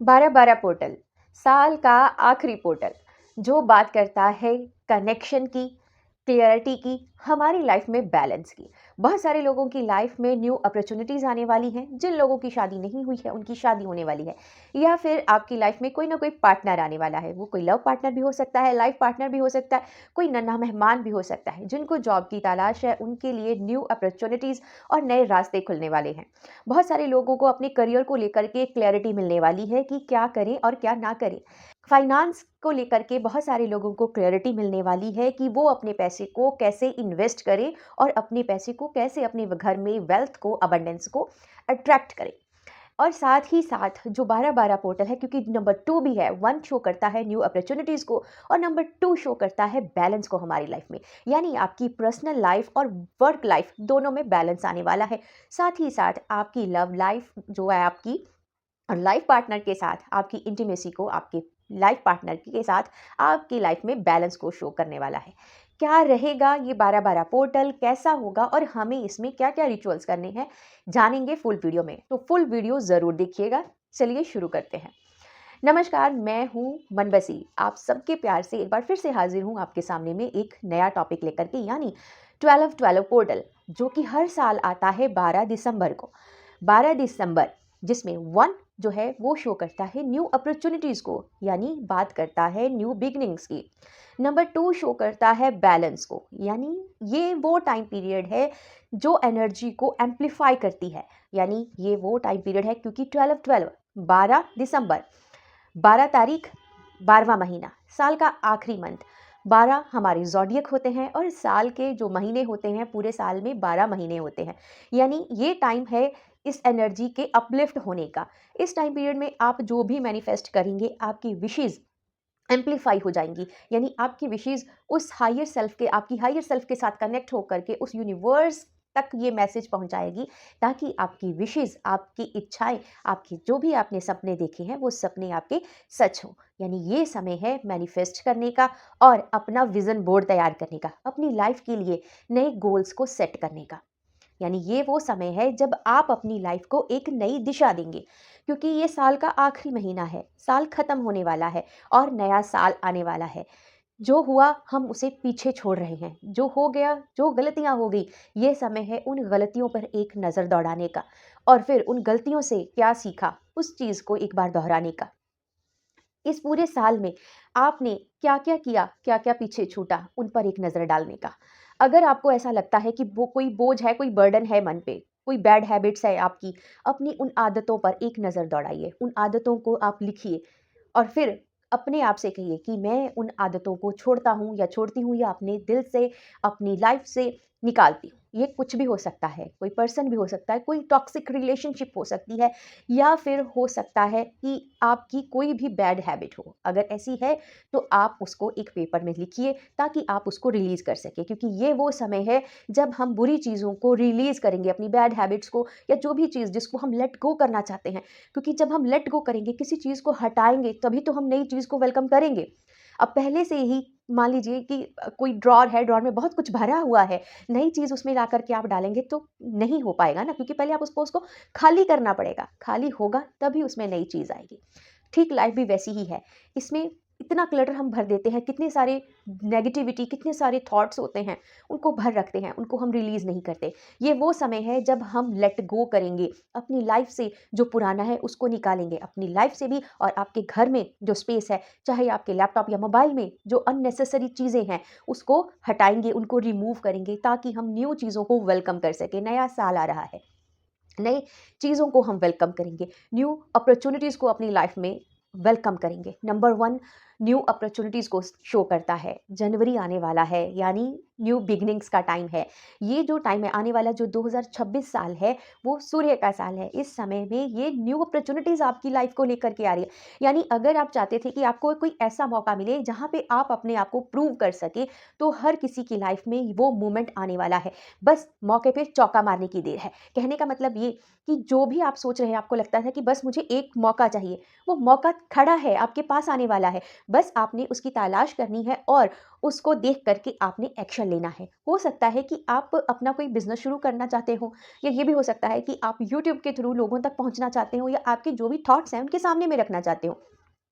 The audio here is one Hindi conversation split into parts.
12-12 पोर्टल, साल का आखिरी पोर्टल, जो बात करता है कनेक्शन की, क्लियरिटी की, हमारी लाइफ में बैलेंस की। बहुत सारे लोगों की लाइफ में न्यू अपॉर्चुनिटीज़ आने वाली हैं, जिन लोगों की शादी नहीं हुई है, उनकी शादी होने वाली है। या फिर आपकी लाइफ में कोई ना कोई पार्टनर आने वाला है, वो कोई लव पार्टनर भी हो सकता है, लाइफ पार्टनर भी हो सकता है, कोई नन्हा मेहमान भी हो सकता है। जिनको जॉब की तलाश है, उनके लिए न्यू अपॉर्चुनिटीज़ और नए रास्ते खुलने वाले हैं। बहुत सारे लोगों को अपने करियर को लेकर के क्लैरिटी मिलने वाली है कि क्या करें और क्या ना करें। फाइनेंस को लेकर के बहुत सारे लोगों को क्लैरिटी मिलने वाली है कि वो अपने पैसे को कैसे इन्वेस्ट करें और अपने पैसे को कैसे अपने घर में वेल्थ को, अबंडेंस को अट्रैक्ट करें। और साथ ही साथ जो 12-12 पोर्टल है, क्योंकि नंबर 2 भी है, 1 शो करता है न्यू अपॉर्चुनिटीज़ को और नंबर 2 शो करता है बैलेंस को हमारी लाइफ में। यानी आपकी पर्सनल लाइफ और वर्क लाइफ दोनों में बैलेंस आने वाला है। साथ ही साथ आपकी लव लाइफ जो है आपकी और लाइफ पार्टनर के साथ आपकी इंटीमेसी को आपके लाइफ पार्टनर के साथ आपकी लाइफ में बैलेंस को शो करने वाला है। क्या रहेगा ये 12-12 पोर्टल, कैसा होगा और हमें इसमें क्या-क्या रिचुअल्स करने हैं, जानेंगे फुल वीडियो में। तो फुल वीडियो ज़रूर देखिएगा। चलिए शुरू करते हैं। नमस्कार, मैं हूँ मनबसी। आप सबके प्यार से एक बार फिर से हाज़िर हूँ आपके सामने में एक नया टॉपिक लेकर के, यानी 12-12 पोर्टल, जो कि हर साल आता है 12 दिसंबर को। 12 दिसंबर, जिसमें 1 जो है वो शो करता है न्यू अपॉर्चुनिटीज़ को, यानी बात करता है न्यू बिगिनिंग्स की। नंबर 2 शो करता है बैलेंस को, यानी ये वो टाइम पीरियड है जो एनर्जी को एम्प्लीफाई करती है। यानी ये वो टाइम पीरियड है, क्योंकि 12-12 12 दिसंबर, 12 तारीख, 12वां महीना, साल का आखिरी मंथ। 12 हमारे ज़ोडिएक होते हैं और साल के जो महीने होते हैं, पूरे साल में 12 महीने होते हैं। यानी ये टाइम है इस एनर्जी के अपलिफ्ट होने का। इस टाइम पीरियड में आप जो भी मैनिफेस्ट करेंगे, आपकी विशेज़ एम्प्लीफाई हो जाएँगी। यानी आपकी विशेज़ उस हायर सेल्फ के, आपकी हायर सेल्फ के साथ कनेक्ट होकर के उस यूनिवर्स तक ये मैसेज पहुँचाएगी, ताकि आपकी विशेज़, आपकी इच्छाएँ, आपकी जो भी आपने सपने देखे हैं, वो सपने आपके सच हों। यानी ये समय है मैनिफेस्ट करने का और अपना विज़न बोर्ड तैयार करने का, अपनी लाइफ़ के लिए नए गोल्स को सेट करने का। यानी ये वो समय है जब आप अपनी लाइफ को एक नई दिशा देंगे, क्योंकि ये साल का आखिरी महीना है, साल खत्म होने वाला है और नया साल आने वाला है। जो हुआ हम उसे पीछे छोड़ रहे हैं, जो हो गया, जो गलतियां हो गई, ये समय है उन गलतियों पर एक नज़र दौड़ाने का और फिर उन गलतियों से क्या सीखा, उस चीज़ को एक बार दोहराने का। इस पूरे साल में आपने क्या-क्या किया, क्या-क्या पीछे छूटा, उन पर एक नज़र डालने का। अगर आपको ऐसा लगता है कि वो कोई बोझ है, कोई बर्डन है मन पे, कोई बैड हैबिट्स है आपकी, अपनी उन आदतों पर एक नज़र दौड़ाइए। उन आदतों को आप लिखिए और फिर अपने आप से कहिए कि मैं उन आदतों को छोड़ता हूँ या छोड़ती हूँ, या अपने दिल से, अपनी लाइफ से निकालती हूँ। ये कुछ भी हो सकता है, कोई पर्सन भी हो सकता है, कोई टॉक्सिक रिलेशनशिप हो सकती है, या फिर हो सकता है कि आपकी कोई भी बैड हैबिट हो। अगर ऐसी है तो आप उसको एक पेपर में लिखिए, ताकि आप उसको रिलीज़ कर सकें, क्योंकि ये वो समय है जब हम बुरी चीज़ों को रिलीज़ करेंगे, अपनी बैड हैबिट्स को, या जो भी चीज़ जिसको हम लेट गो करना चाहते हैं। क्योंकि जब हम लेट गो करेंगे, किसी चीज़ को हटाएँगे, तभी तो हम नई चीज़ को वेलकम करेंगे। अब पहले से ही मान लीजिए कि कोई ड्रॉवर है, ड्रॉवर में बहुत कुछ भरा हुआ है, नई चीज़ उसमें ला कर के आप डालेंगे तो नहीं हो पाएगा ना, क्योंकि पहले आप उसको खाली करना पड़ेगा, खाली होगा तभी उसमें नई चीज़ आएगी। ठीक लाइफ़ भी वैसी ही है, इसमें इतना क्लटर हम भर देते हैं, कितने सारे नेगेटिविटी, कितने सारे थॉट्स होते हैं, उनको भर रखते हैं, उनको हम रिलीज़ नहीं करते। ये वो समय है जब हम लेट गो करेंगे, अपनी लाइफ़ से जो पुराना है उसको निकालेंगे, अपनी लाइफ़ से भी, और आपके घर में जो स्पेस है, चाहे आपके लैपटॉप या मोबाइल में जो अननेसेसरी चीज़ें हैं, उसको हटाएँगे, उनको रिमूव करेंगे, ताकि हम न्यू चीज़ों को वेलकम कर सकें। नया साल आ रहा है, नई चीज़ों को हम वेलकम करेंगे, न्यू अपॉर्च्युनिटीज़ को अपनी लाइफ में वेलकम करेंगे। नंबर 1 न्यू अपॉर्च्युनिटीज़ को शो करता है। जनवरी आने वाला है, यानी न्यू बिगिनिंग्स का टाइम है। ये जो टाइम है आने वाला, जो 2026 साल है, वो सूर्य का साल है। इस समय में ये न्यू अपॉर्च्युनिटीज़ आपकी लाइफ को लेकर के आ रही है। यानी अगर आप चाहते थे कि आपको कोई ऐसा मौका मिले जहाँ पे आप अपने आप को प्रूव कर सकें, तो हर किसी की लाइफ में वो मोमेंट आने वाला है। बस मौके पे चौका मारने की देर है। कहने का मतलब ये कि जो भी आप सोच रहे हैं, आपको लगता है कि बस मुझे एक मौका चाहिए, वो मौका खड़ा है, आपके पास आने वाला है। बस आपने उसकी तलाश करनी है और उसको देख कर के आपने एक्शन लेना है। हो सकता है कि आप अपना कोई बिज़नेस शुरू करना चाहते हो, या ये भी हो सकता है कि आप यूट्यूब के थ्रू लोगों तक पहुँचना चाहते हो, या आपके जो भी थॉट्स हैं उनके सामने में रखना चाहते हो।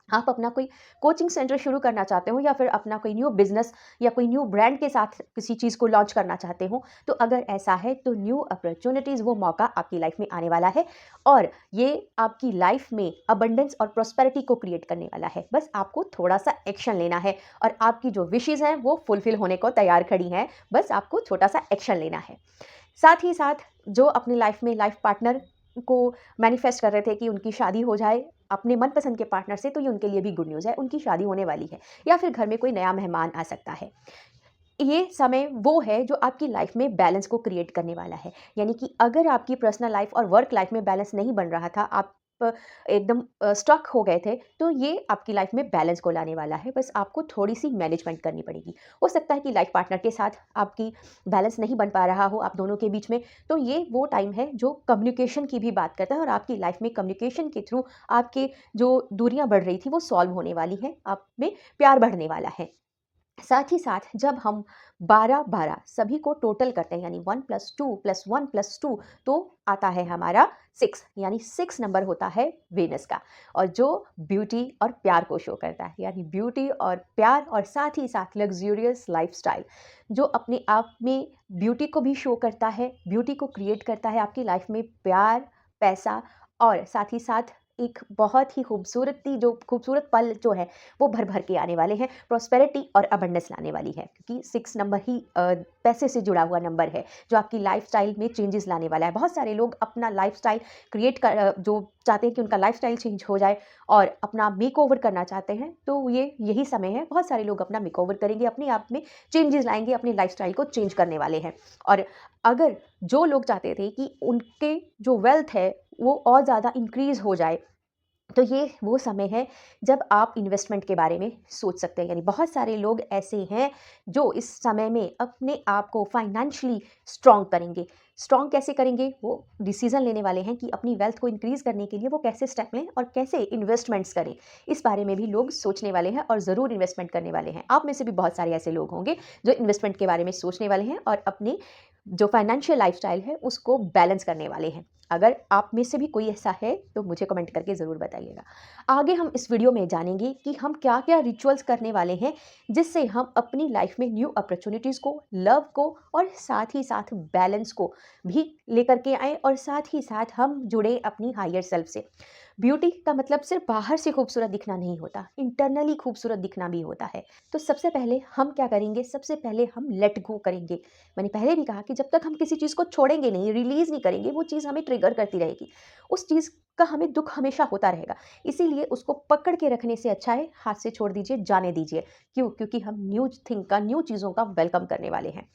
आप अपना कोई कोचिंग सेंटर शुरू करना चाहते हो, या फिर अपना कोई न्यू बिज़नेस या कोई न्यू ब्रांड के साथ किसी चीज़ को लॉन्च करना चाहते हो, तो अगर ऐसा है तो न्यू अपॉर्च्युनिटीज़, वो मौका आपकी लाइफ में आने वाला है और ये आपकी लाइफ में अबंडेंस और प्रॉस्पेरिटी को क्रिएट करने वाला है। बस आपको थोड़ा-सा एक्शन लेना है और आपकी जो विशेज़ हैं वो फुलफ़िल होने को तैयार खड़ी हैं, बस आपको छोटा-सा एक्शन लेना है। साथ ही साथ जो अपनी लाइफ में लाइफ पार्टनर को मैनिफेस्ट कर रहे थे कि उनकी शादी हो जाए अपने मनपसंद के पार्टनर से, तो ये उनके लिए भी गुड न्यूज़ है, उनकी शादी होने वाली है, या फिर घर में कोई नया मेहमान आ सकता है। ये समय वो है जो आपकी लाइफ में बैलेंस को क्रिएट करने वाला है। यानी कि अगर आपकी पर्सनल लाइफ और वर्क लाइफ में बैलेंस नहीं बन रहा था, आप एकदम स्टक हो गए थे, तो ये आपकी लाइफ में बैलेंस को लाने वाला है। बस आपको थोड़ी-सी मैनेजमेंट करनी पड़ेगी। हो सकता है कि लाइफ पार्टनर के साथ आपकी बैलेंस नहीं बन पा रहा हो आप दोनों के बीच में, तो ये वो टाइम है जो कम्युनिकेशन की भी बात करता है और आपकी लाइफ में कम्युनिकेशन के थ्रू आपके जो दूरियाँ बढ़ रही थी, वो सॉल्व होने वाली हैं, आप में प्यार बढ़ने वाला है। साथ ही साथ जब हम 12-12 सभी को टोटल करते हैं, यानी 1 + 2 + 1 + 2, तो आता है हमारा 6, यानी 6 नंबर होता है वीनस का, और जो ब्यूटी और प्यार को शो करता है, यानी ब्यूटी और प्यार और साथ ही साथ लग्ज़ूरियस लाइफ़स्टाइल, जो अपने आप में ब्यूटी को भी शो करता है, ब्यूटी को क्रिएट करता है आपकी लाइफ़ में प्यार, पैसा और साथ ही साथ एक बहुत ही खूबसूरत पल जो है वो भर-भर के आने वाले हैं, प्रॉस्पेरिटी और अबंडेंस लाने वाली है, क्योंकि 6 नंबर ही पैसे से जुड़ा हुआ नंबर है, जो आपकी लाइफ़स्टाइल में चेंजेस लाने वाला है। बहुत सारे लोग अपना लाइफ़स्टाइल जो चाहते हैं कि उनका लाइफ़स्टाइल चेंज हो जाए और अपना मेकओवर करना चाहते हैं, तो ये यही समय है। बहुत सारे लोग अपना मेकओवर करेंगे, अपने आप में चेंजेस लाएँगे, अपने लाइफ़स्टाइल को चेंज करने वाले हैं। और अगर जो लोग चाहते थे कि उनके जो वेल्थ है, वो और ज़्यादा इंक्रीज़ हो जाए, तो ये वो समय है जब आप इन्वेस्टमेंट के बारे में सोच सकते हैं। यानी बहुत सारे लोग ऐसे हैं जो इस समय में अपने आप को फाइनेंशियली स्ट्रॉन्ग करेंगे। स्ट्रॉन्ग कैसे करेंगे? वो डिसीज़न लेने वाले हैं कि अपनी वेल्थ को इंक्रीज़ करने के लिए वो कैसे स्टेप लें और कैसे इन्वेस्टमेंट्स करें। इस बारे में भी लोग सोचने वाले हैं और ज़रूर इन्वेस्टमेंट करने वाले हैं। आप में से भी बहुत सारे ऐसे लोग होंगे जो इन्वेस्टमेंट के बारे में सोचने वाले हैं और अपने जो फाइनेंशियल लाइफ़स्टाइल है उसको बैलेंस करने वाले हैं। अगर आप में से भी कोई ऐसा है तो मुझे कमेंट करके ज़रूर बताइएगा। आगे हम इस वीडियो में जानेंगे कि हम क्या-क्या रिचुअल्स करने वाले हैं, जिससे हम अपनी लाइफ में न्यू अपॉर्च्युनिटीज़ को, लव को और साथ ही साथ बैलेंस को भी लेकर के आएँ और साथ ही साथ हम जुड़े अपनी हायर सेल्फ से। ब्यूटी का मतलब सिर्फ बाहर से खूबसूरत दिखना नहीं होता, इंटरनली खूबसूरत दिखना भी होता है। तो सबसे पहले हम क्या करेंगे? सबसे पहले हम लेट गो करेंगे। मैंने पहले भी कहा कि जब तक हम किसी चीज़ को छोड़ेंगे नहीं, रिलीज़ नहीं करेंगे, वो चीज़ हमें ट्रिगर करती रहेगी। उस चीज़ का हमें दुःख हमेशा होता रहेगा। इसीलिए उसको पकड़ के रखने से अच्छा है हाथ से छोड़ दीजिए, जाने दीजिए। क्यों? क्योंकि हम न्यू चीज़ों का वेलकम करने वाले हैं।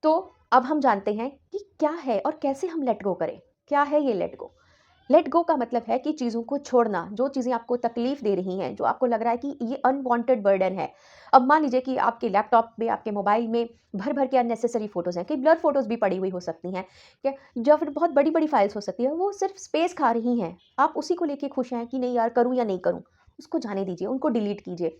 तो अब हम जानते हैं कि क्या है और कैसे हम लेट गो करें। क्या है ये लेट गो? लेट गो का मतलब है कि चीज़ों को छोड़ना, जो चीज़ें आपको तकलीफ़ दे रही हैं, जो आपको लग रहा है कि ये अनवांटेड बर्डन है। अब मान लीजिए कि आपके लैपटॉप में, आपके मोबाइल में भर-भर के अननेसेसरी फ़ोटोज़ हैं, कई ब्लर फ़ोटोज़ भी पड़ी हुई हो सकती हैं, क्या या फिर बहुत बड़ी-बड़ी फ़ाइल्स हो सकती हैं, वो सिर्फ़ स्पेस खा रही हैं। आप उसी को लेके खुश हैं कि नहीं यार करूँ या नहीं करूँ? उसको जाने दीजिए, उनको डिलीट कीजिए।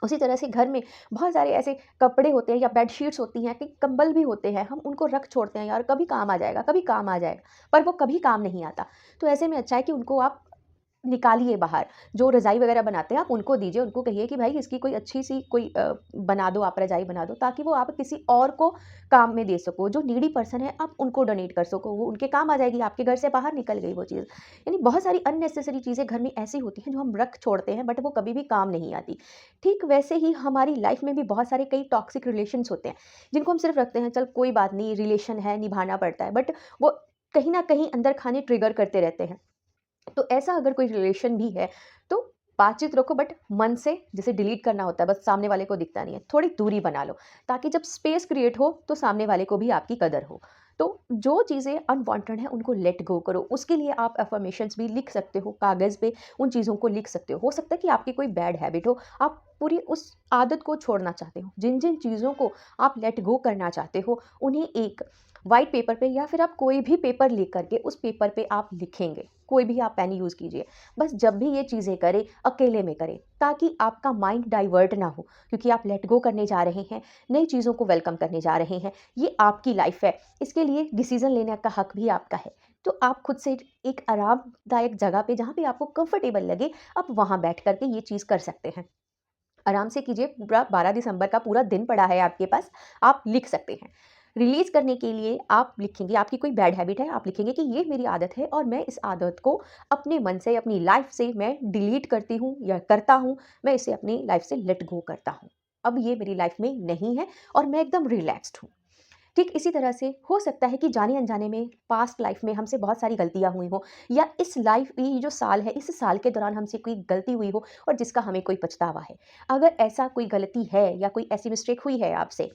उसी तरह से घर में बहुत सारे ऐसे कपड़े होते हैं या बेडशीट्स होती हैं, कि कंबल भी होते हैं, हम उनको रख छोड़ते हैं, यार कभी काम आ जाएगा, कभी काम आ जाएगा, पर वो कभी काम नहीं आता। तो ऐसे में अच्छा है कि उनको आप निकालिए बाहर। जो रज़ाई वग़ैरह बनाते हैं आप उनको दीजिए, उनको कहिए कि भाई इसकी कोई अच्छी-सी कोई बना दो, आप रज़ाई बना दो, ताकि वो आप किसी और को काम में दे सको। जो नीडी पर्सन है आप उनको डोनेट कर सको, वो उनके काम आ जाएगी, आपके घर से बाहर निकल गई वो चीज़। यानी बहुत सारी अननेसेसरी चीज़ें घर में ऐसी होती हैं जो हम रख छोड़ते हैं, बट वो कभी भी काम नहीं आती। ठीक वैसे ही हमारी लाइफ़ में भी बहुत सारे कई टॉक्सिक रिलेशंस होते हैं, जिनको हम सिर्फ़ रखते हैं, चल कोई बात नहीं, रिलेशन है, निभाना पड़ता है, बट वो कहीं न कहीं अंदर खाने ट्रिगर करते रहते हैं। तो ऐसा अगर कोई रिलेशन भी है, तो बातचीत रखो, बट मन से, जैसे डिलीट करना होता है, बस सामने वाले को दिखता नहीं है, थोड़ी दूरी बना लो, ताकि जब स्पेस क्रिएट हो तो सामने वाले को भी आपकी कदर हो। तो जो चीज़ें अनवांटेड हैं उनको लेट गो करो। उसके लिए आप अफ़र्मेशंस भी लिख सकते हो, कागज़ पे उन चीज़ों को लिख सकते हो। सकता है कि आपकी कोई बैड हैबिट हो, आप पूरी उस आदत को छोड़ना चाहते हो। जिन-जिन चीज़ों को आप लेट गो करना चाहते हो, उन्हें एक वाइट पेपर पे या फिर आप कोई भी पेपर ले करके उस पेपर पे आप लिखेंगे, कोई भी आप पेन यूज़ कीजिए। बस जब भी ये चीज़ें करें, अकेले में करें, ताकि आपका माइंड डाइवर्ट ना हो, क्योंकि आप लेट गो करने जा रहे हैं, नई चीज़ों को वेलकम करने जा रहे हैं। ये आपकी लाइफ है, इसके लिए डिसीज़न लेने का हक भी आपका है। तो आप खुद से एक आरामदायक जगह पे, जहाँ पे आपको कंफर्टेबल लगे, आप वहाँ बैठ कर के ये चीज़ कर सकते हैं। आराम से कीजिए, पूरा 12 दिसंबर का पूरा दिन पड़ा है आपके पास, आप लिख सकते हैं। रिलीज़ करने के लिए आप लिखेंगे, आपकी कोई बैड हैबिट है, आप लिखेंगे कि ये मेरी आदत है और मैं इस आदत को अपने मन से, अपनी लाइफ़ से मैं डिलीट करती हूँ या करता हूँ, मैं इसे अपनी लाइफ़ से लेट गो करता हूँ। अब ये मेरी लाइफ़ में नहीं है और मैं एकदम रिलैक्स्ड हूँ। ठीक इसी तरह से हो सकता है कि जाने-अनजाने में पास्ट लाइफ में हमसे बहुत सारी गलतियाँ हुई हों, या इस लाइफ ये जो साल है, इस साल के दौरान हमसे कोई गलती हुई हो और जिसका हमें कोई पछतावा है। अगर ऐसा कोई गलती है या कोई ऐसी मिस्टेक हुई है आपसे,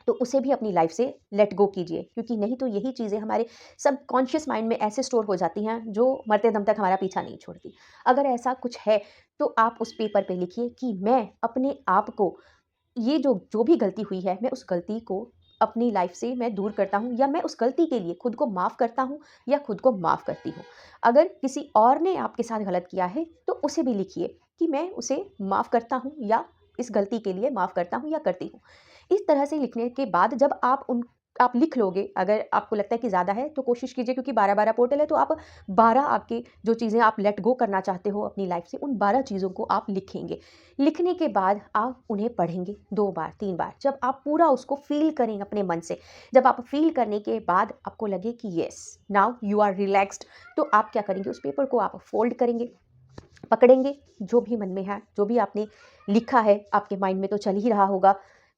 तो उसे भी अपनी लाइफ से लेट गो कीजिए, क्योंकि नहीं तो यही चीज़ें हमारे सबकॉन्शियस माइंड में ऐसे स्टोर हो जाती हैं जो मरते दम तक हमारा पीछा नहीं छोड़ती। अगर ऐसा कुछ है, तो आप उस पेपर पे लिखिए कि मैं अपने आप को, ये जो जो भी गलती हुई है, मैं उस गलती को अपनी लाइफ से मैं दूर करता हूँ, या मैं उस गलती के लिए खुद को माफ़ करता हूँ या खुद को माफ़ करती हूँ। अगर किसी और ने आपके साथ गलत किया है, तो उसे भी लिखिए कि मैं उसे माफ़ करता हूँ, या इस गलती के लिए माफ़ करता हूँ या करती हूँ। इस तरह से लिखने के बाद जब आप लिख लोगे, अगर आपको लगता है कि ज़्यादा है, तो कोशिश कीजिए, क्योंकि 12-12 पोर्टल है, तो आप 12 आपके जो चीज़ें आप लेट गो करना चाहते हो अपनी लाइफ से, उन 12 चीज़ों को आप लिखेंगे। लिखने के बाद आप उन्हें पढ़ेंगे 2 बार, 3 बार, जब आप पूरा उसको फ़ील करें अपने मन से। जब आप फ़ील करने के बाद आपको लगे कि yes, now you are relaxed, तो आप क्या करेंगे, उस पेपर को आप फ़ोल्ड करेंगे, पकड़ेंगे, जो भी मन में है, जो भी आपने लिखा है, आपके माइंड में तो चल ही रहा होगा,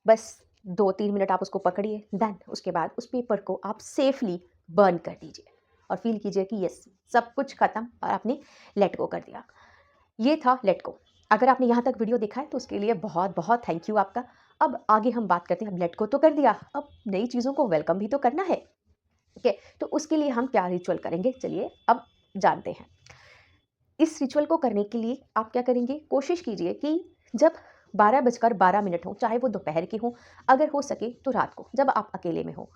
बस 2-3 मिनट आप उसको पकड़िए, देन उसके बाद उस पेपर को आप सेफली बर्न कर दीजिए और फ़ील कीजिए कि यस, सब कुछ खत्म और आपने लेट गो कर दिया। ये था लेट गो। अगर आपने यहाँ तक वीडियो देखा है, तो उसके लिए बहुत-बहुत थैंक यू आपका। अब आगे हम बात करते हैं, अब लेट गो तो कर दिया, अब नई चीज़ों को वेलकम भी तो करना है, ठीक है? तो उसके लिए हम क्या रिचुअल करेंगे, चलिए अब जानते हैं। इस रिचुअल को करने के लिए आप क्या करेंगे, कोशिश कीजिए कि जब 12 बजकर 12 मिनट हो, चाहे वो दोपहर के हों, अगर हो सके तो रात को, जब आप अकेले में हो,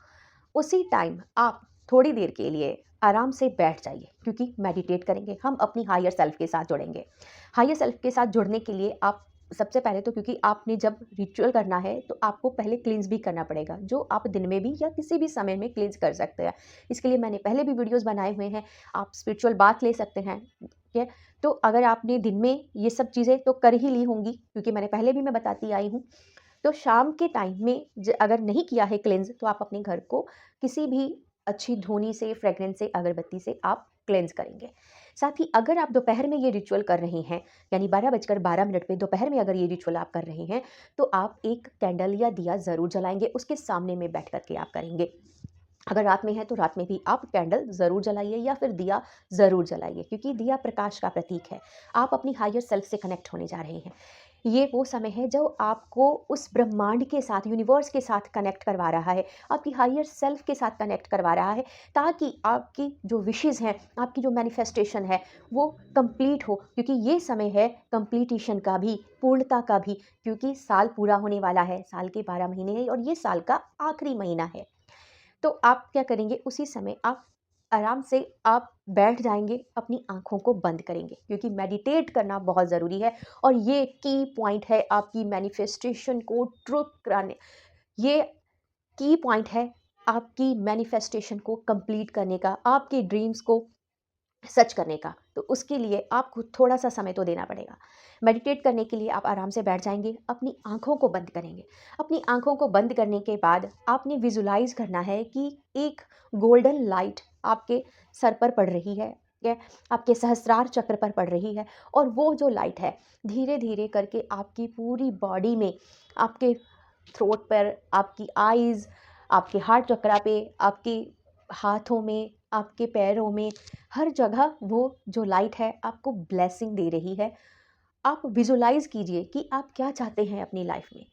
उसी टाइम आप थोड़ी देर के लिए आराम से बैठ जाइए, क्योंकि मेडिटेट करेंगे, हम अपनी हायर सेल्फ के साथ जुड़ेंगे। हायर सेल्फ के साथ जुड़ने के लिए आप सबसे पहले तो, क्योंकि आपने जब रिचुअल करना है, तो आपको पहले क्लींस भी करना पड़ेगा, जो आप दिन में भी या किसी भी समय में क्लींस कर सकते हैं। इसके लिए मैंने पहले भी वीडियोज़ बनाए हुए हैं, आप स्पिरिचुअल बाथ ले सकते हैं, ठीक है? तो अगर आपने दिन में ये सब चीज़ें तो कर ही ली होंगी, क्योंकि मैंने पहले भी मैं बताती आई हूँ, तो शाम के टाइम में अगर नहीं किया है क्लेंज़, तो आप अपने घर को किसी भी अच्छी धूनी से, फ्रेग्रेंस से, अगरबत्ती से आप क्लेंज़ करेंगे। साथ ही अगर आप दोपहर में ये रिचुअल कर रहे हैं, यानी 12 बजकर 12 मिनट पे दोपहर में अगर ये रिचुअल आप कर रहे हैं, तो आप एक कैंडल या दिया ज़रूर जलाएँगे, उसके सामने में बैठ कर के आप करेंगे। अगर रात में है, तो रात में भी आप कैंडल ज़रूर जलाइए या फिर दिया ज़रूर जलाइए, क्योंकि दिया प्रकाश का प्रतीक है। आप अपनी हायर सेल्फ से कनेक्ट होने जा रहे हैं। ये वो समय है जब आपको उस ब्रह्मांड के साथ, यूनिवर्स के साथ कनेक्ट करवा रहा है, आपकी हायर सेल्फ के साथ कनेक्ट करवा रहा है, ताकि आपकी जो विशेज़ हैं, आपकी जो मैनिफेस्टेशन है, वो कंप्लीट हो, क्योंकि ये समय है कंप्लीटिशन का भी, पूर्णता का भी, क्योंकि साल पूरा होने वाला है, साल के 12 महीने हैं और ये साल का आखिरी महीना है। तो आप क्या करेंगे, उसी समय आप आराम से आप बैठ जाएँगे, अपनी आँखों को बंद करेंगे, क्योंकि मेडिटेट करना बहुत ज़रूरी है और ये की पॉइंट है आपकी मैनिफेस्टेशन को ट्रुथ कराने, ये की पॉइंट है आपकी मैनिफेस्टेशन को कंप्लीट करने का, आपके ड्रीम्स को सच करने का। तो उसके लिए आपको थोड़ा-सा समय तो देना पड़ेगा। मेडिटेट करने के लिए आप आराम से बैठ जाएँगे, अपनी आँखों को बंद करेंगे। अपनी आँखों को बंद करने के बाद आपने विज़ुअलाइज़ करना है कि एक गोल्डन लाइट आपके सर पर पड़ रही है, ठीक है? आपके सहस्रार चक्र पर पड़ रही है और वो जो लाइट है, धीरे-धीरे करके आपकी पूरी बॉडी में, आपके थ्रोट पर, आपकी आईज़, आपके हार्ट चक्रा पे, आपके हाथों में, आपके पैरों में, हर जगह वो जो लाइट है आपको ब्लेसिंग दे रही है। आप विजुअलाइज़ कीजिए कि आप क्या चाहते हैं अपनी लाइफ में,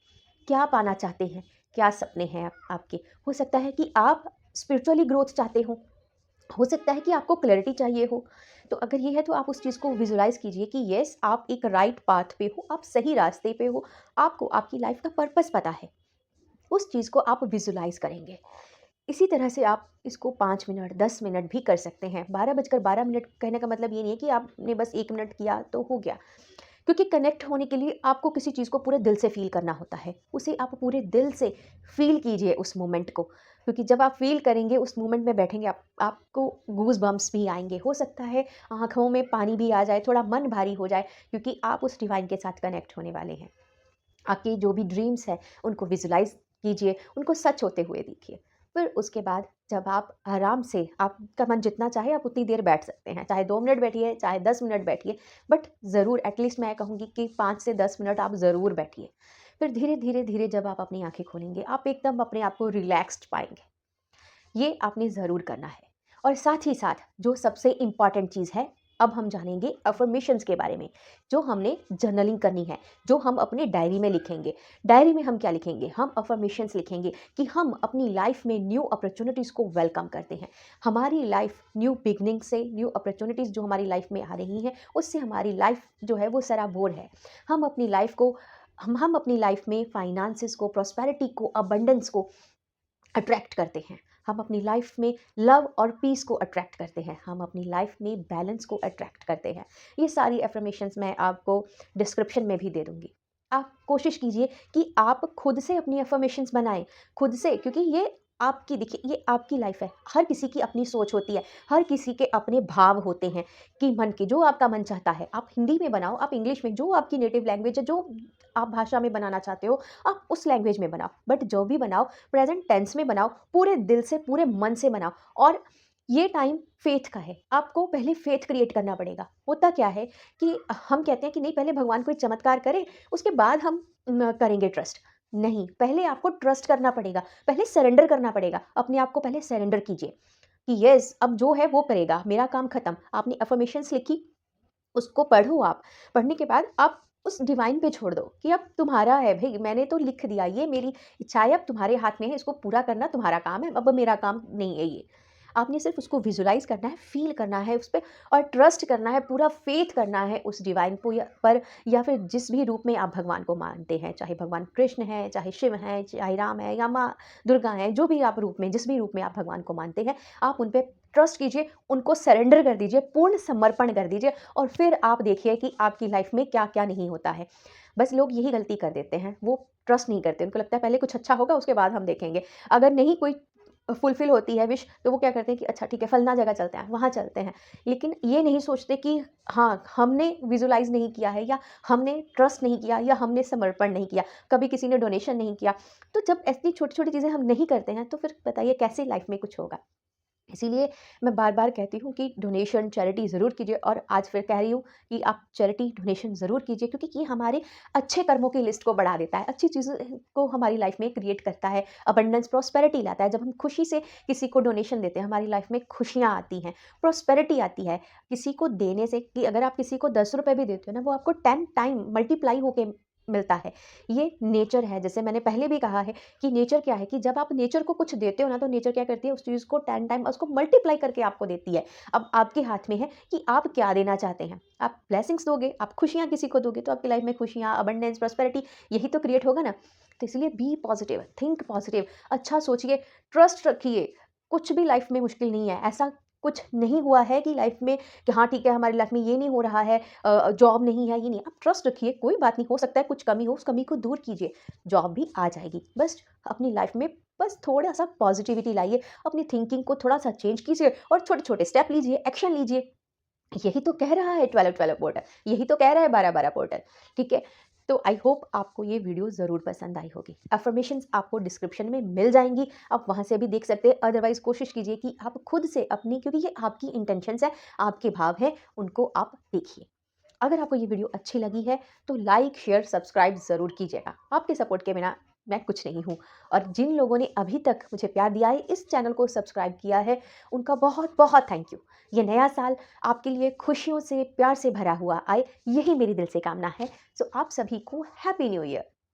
क्या पाना चाहते हैं, क्या सपने हैं आपके। हो सकता है कि आप स्पिरिचुअली ग्रोथ चाहते हो सकता है कि आपको क्लैरिटी चाहिए हो। तो अगर ये है, तो आप उस चीज़ को विजुअलाइज़ कीजिए कि येस, आप एक राइट पाथ पे हो, आप सही रास्ते पे हो, आपको आपकी लाइफ का पर्पस पता है। उस चीज़ को आप विजुअलाइज़ करेंगे। इसी तरह से आप इसको 5 मिनट, 10 मिनट भी कर सकते हैं। 12 कहने का मतलब ये नहीं है कि आपने बस 1 मिनट किया तो हो गया। क्योंकि कनेक्ट होने के लिए आपको किसी चीज़ को पूरे दिल से फ़ील करना होता है। उसे आप पूरे दिल से फ़ील कीजिए उस मोमेंट को, क्योंकि जब आप फ़ील करेंगे, उस मोमेंट में बैठेंगे, आपको गूज़ बम्प्स भी आएँगे। हो सकता है आँखों में पानी भी आ जाए, थोड़ा मन भारी हो जाए, क्योंकि आप उस डिवाइन के साथ कनेक्ट होने वाले हैं। आपके जो भी ड्रीम्स हैं, उनको विज़ुअलाइज़ कीजिए, उनको सच होते हुए देखिए। फिर उसके बाद जब आप आराम से, आपका मन जितना चाहे आप उतनी देर बैठ सकते हैं। चाहे 2 मिनट बैठिए, चाहे 10 मिनट बैठिए, बट ज़रूर एटलीस्ट मैं कहूँगी कि 5 से 10 मिनट आप ज़रूर बैठिए। फिर धीरे, धीरे, धीरे जब आप अपनी आँखें खोलेंगे, आप एकदम अपने आप को रिलैक्स्ड पाएँगे। ये आपने ज़रूर करना है। और साथ ही साथ जो सबसे इम्पॉर्टेंट चीज़ है, अब हम जानेंगे अफ़र्मेशंस के बारे में, जो हमने जर्नलिंग करनी है, जो हम अपने डायरी में लिखेंगे। डायरी में हम क्या लिखेंगे? हम अफ़र्मेशंस लिखेंगे कि हम अपनी लाइफ़ में न्यू अपॉर्च्युनिटीज़ को वेलकम करते हैं। हमारी लाइफ़ न्यू बिगिनिंग से, न्यू अपॉर्च्युनिटीज़ जो हमारी लाइफ़ में आ रही हैं, उससे हमारी लाइफ़ जो है वो सराबोर है। हम अपनी लाइफ़ को हम अपनी लाइफ़ में फाइनेंसेस को, प्रॉस्पेरिटी को, अबंडेंस को अट्रैक्ट करते हैं। हम अपनी लाइफ में लव और पीस को अट्रैक्ट करते हैं। हम अपनी लाइफ में बैलेंस को अट्रैक्ट करते हैं। ये सारी अफ़र्मेशंस मैं आपको डिस्क्रिप्शन में भी दे दूँगी। आप कोशिश कीजिए कि आप खुद से अपनी अफ़र्मेशंस बनाएँ, खुद से, क्योंकि ये आपकी, देखिए, ये आपकी लाइफ है। हर किसी की अपनी सोच होती है, हर किसी के अपने भाव होते हैं कि मन के, जो आपका मन चाहता है, आप हिंदी में बनाओ, आप इंग्लिश में, जो आपकी नेटिव लैंग्वेज है, जो आप भाषा में बनाना चाहते हो, आप उस लैंग्वेज में बनाओ। बट जो भी बनाओ, प्रेज़ेंट टेंस में बनाओ, पूरे दिल से, पूरे मन से बनाओ। और ये टाइम फ़ेथ का है। आपको पहले फ़ेथ क्रिएट करना पड़ेगा। होता क्या है कि हम कहते हैं कि नहीं, पहले भगवान कोई चमत्कार करे, उसके बाद हम करेंगे ट्रस्ट। नहीं, पहले आपको ट्रस्ट करना पड़ेगा, पहले सरेंडर करना पड़ेगा। अपने आप को पहले सरेंडर कीजिए कि येस, अब जो है वो करेगा, मेरा काम खत्म। आपने अफ़र्मेशंस लिखी, उसको पढ़ो आप। पढ़ने के बाद आप उस डिवाइन पे छोड़ दो कि अब तुम्हारा है भई, मैंने तो लिख दिया, ये मेरी इच्छा है, अब तुम्हारे हाथ में है, इसको पूरा करना तुम्हारा काम है, अब मेरा काम नहीं है ये। आपने सिर्फ़ उसको विज़ुअलाइज़ करना है, फ़ील करना है उस पे, और ट्रस्ट करना है, पूरा फ़ेथ करना है उस डिवाइन को, या फिर जिस भी रूप में आप भगवान को मानते हैं, चाहे भगवान कृष्ण हैं, चाहे शिव हैं, चाहे राम है, या माँ दुर्गा हैं, जो भी आप रूप में, जिस भी रूप में आप भगवान को मानते हैं, आप उन पे ट्रस्ट कीजिए, उनको सरेंडर कर दीजिए, पूर्ण समर्पण कर दीजिए, और फिर आप देखिए कि आपकी लाइफ़ में क्या-क्या नहीं होता है। बस लोग यही गलती कर देते हैं, वो ट्रस्ट नहीं करते, उनको लगता है पहले कुछ अच्छा होगा, उसके बाद हम देखेंगे। अगर नहीं कोई फुलफ़िल होती है विश, तो वो क्या करते हैं कि अच्छा ठीक है, फलना जगह चलते हैं, वहाँ चलते हैं। लेकिन ये नहीं सोचते कि हाँ, हमने विज़ुअलाइज़ नहीं किया है, या हमने ट्रस्ट नहीं किया, या हमने समर्पण नहीं किया, कभी किसी ने डोनेशन नहीं किया। तो जब ऐसी छोटी-छोटी चीज़ें हम नहीं करते हैं, तो फिर बताइए कैसे लाइफ़ में कुछ होगा। इसीलिए मैं बार-बार कहती हूँ कि डोनेशन, चैरिटी ज़रूर कीजिए, और आज फिर कह रही हूँ कि आप चैरिटी, डोनेशन ज़रूर कीजिए, क्योंकि ये हमारे अच्छे कर्मों की लिस्ट को बढ़ा देता है, अच्छी चीज़ों को हमारी लाइफ़ में क्रिएट करता है, अबंडेंस, प्रॉस्पेरिटी लाता है। जब हम खुशी से किसी को डोनेशन देते हैं, हमारी लाइफ़ में खुशियाँ आती हैं, प्रॉस्पेरिटी आती है। किसी को देने से, कि अगर आप किसी को ₹10 भी देते हो ना, वो आपको 10 टाइम मल्टीप्लाई होके मिलता है। ये नेचर है, जैसे मैंने पहले भी कहा है कि नेचर क्या है, कि जब आप नेचर को कुछ देते हो ना, तो नेचर क्या करती है, उस चीज़ को 10 टाइम उसको मल्टीप्लाई करके आपको देती है। अब आपके हाथ में है कि आप क्या देना चाहते हैं। आप ब्लेसिंग्स दोगे, आप खुशियाँ किसी को दोगे, तो आपकी लाइफ में खुशियाँ, अबंडेंस, प्रॉस्पेरिटी, यही तो क्रिएट होगा ना। तो इसलिए बी पॉजिटिव, थिंक पॉजिटिव, अच्छा सोचिए, ट्रस्ट रखिए। कुछ भी लाइफ में मुश्किल नहीं है। ऐसा कुछ नहीं हुआ है कि लाइफ में कि हाँ ठीक है, हमारी लाइफ में ये नहीं हो रहा है, जॉब नहीं है, ये नहीं है। आप ट्रस्ट रखिए, कोई बात नहीं, हो सकता है कुछ कमी हो, उस कमी को दूर कीजिए, जॉब भी आ जाएगी। बस अपनी लाइफ में बस थोड़ा-सा पॉजिटिविटी लाइए, अपनी थिंकिंग को थोड़ा-सा चेंज कीजिए, और छोटे-छोटे स्टेप लीजिए, एक्शन लीजिए। यही तो कह रहा है 12-12 पोर्टल, यही तो कह रहा है 12-12 पोर्टल, ठीक है? तो आई होप आपको ये वीडियो ज़रूर पसंद आई होगी। अफ़र्मेशंस आपको डिस्क्रिप्शन में मिल जाएँगी, आप वहाँ से भी देख सकते हैं। अदरवाइज़ कोशिश कीजिए कि आप खुद से अपनी, क्योंकि ये आपकी इंटेंशंस है, आपके भाव हैं, उनको आप देखिए। अगर आपको ये वीडियो अच्छी लगी है, तो लाइक, शेयर, सब्सक्राइब ज़रूर कीजिएगा। आपके सपोर्ट के बिना मैं कुछ नहीं हूँ। और जिन लोगों ने अभी तक मुझे प्यार दिया है, इस चैनल को सब्सक्राइब किया है, उनका बहुत-बहुत थैंक यू। ये नया साल आपके लिए खुशियों से, प्यार से भरा हुआ आए, यही मेरी दिल से कामना है। सो आप सभी को हैप्पी न्यू ईयर।